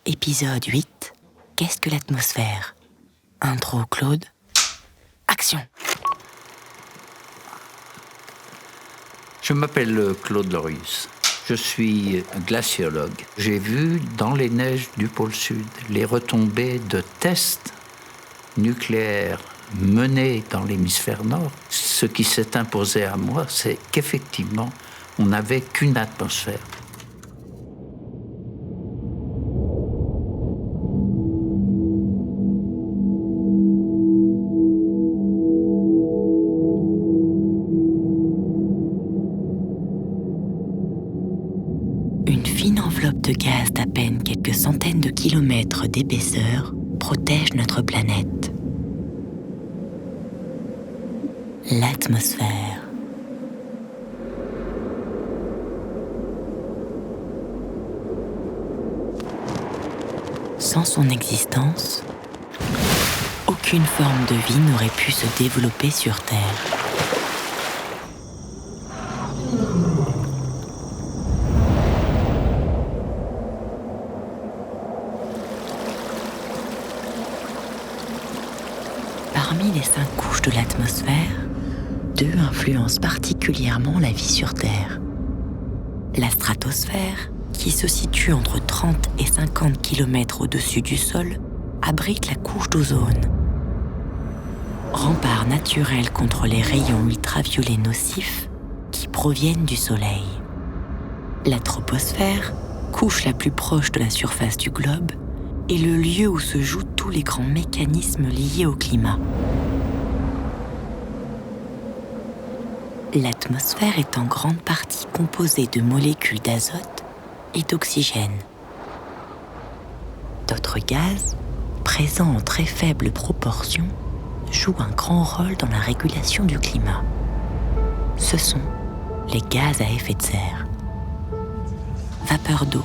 Épisode 8. Qu'est-ce que l'atmosphère ? Intro Claude. Action ! Je m'appelle Claude Lorius. Je suis glaciologue. J'ai vu dans les neiges du pôle Sud les retombées de tests nucléaires menés dans l'hémisphère nord. Ce qui s'est imposé à moi, c'est qu'effectivement, on n'avait qu'une atmosphère. Une fine enveloppe de gaz d'à peine quelques centaines de kilomètres d'épaisseur protège notre planète. L'atmosphère. Sans son existence, aucune forme de vie n'aurait pu se développer sur Terre. Parmi les 5 couches de l'atmosphère, 2 influencent particulièrement la vie sur Terre. La stratosphère, qui se situe entre 30 et 50 km au-dessus du sol, abrite la couche d'ozone. Rempart naturel contre les rayons ultraviolets nocifs qui proviennent du Soleil. La troposphère, couche la plus proche de la surface du globe, est le lieu où se jouent tous les grands mécanismes liés au climat. L'atmosphère est en grande partie composée de molécules d'azote et d'oxygène. D'autres gaz, présents en très faible proportion, jouent un grand rôle dans la régulation du climat. Ce sont les gaz à effet de serre. Vapeur d'eau,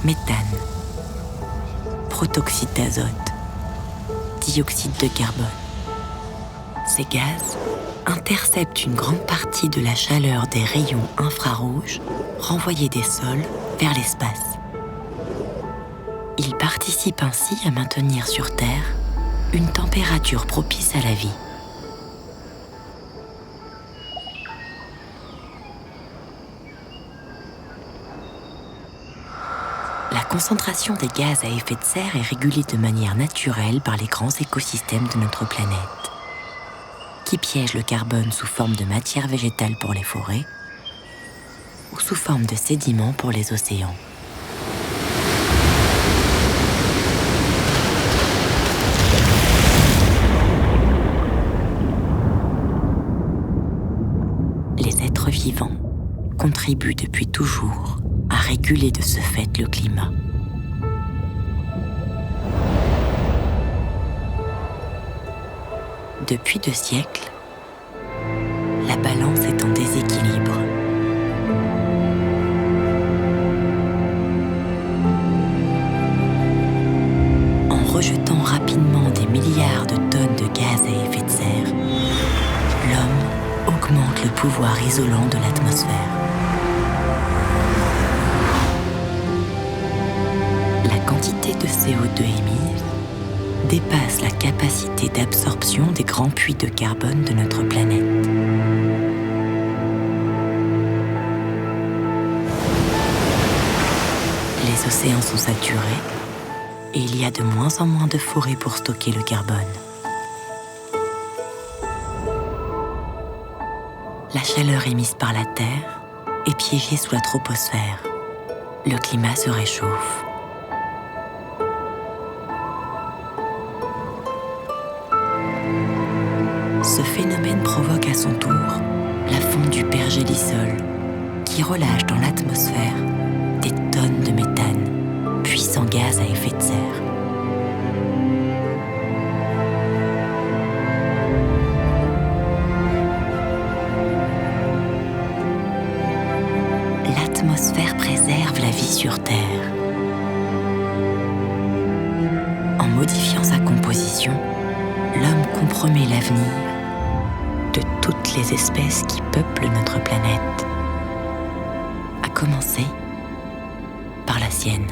méthane, protoxyde d'azote, dioxyde de carbone. Ces gaz interceptent une grande partie de la chaleur des rayons infrarouges renvoyés des sols vers l'espace. Ils participent ainsi à maintenir sur Terre une température propice à la vie. La concentration des gaz à effet de serre est régulée de manière naturelle par les grands écosystèmes de notre planète, qui piègent le carbone sous forme de matière végétale pour les forêts ou sous forme de sédiments pour les océans. Les êtres vivants contribuent depuis toujours à réguler de ce fait le climat. Depuis 2 siècles, la balance est en déséquilibre. En rejetant rapidement des milliards de tonnes de gaz à effet de serre, l'homme augmente le pouvoir isolant de l'atmosphère. La quantité de CO2 émise dépasse la capacité d'absorption des grands puits de carbone de notre planète. Les océans sont saturés et il y a de moins en moins de forêts pour stocker le carbone. La chaleur émise par la Terre est piégée sous la troposphère. Le climat se réchauffe. Ce phénomène provoque à son tour la fonte du pergélisol, qui relâche dans l'atmosphère des tonnes de méthane, puissant gaz à effet de serre. L'atmosphère préserve la vie sur Terre. En modifiant sa composition, l'homme compromet l'avenir de toutes les espèces qui peuplent notre planète, à commencer par la sienne.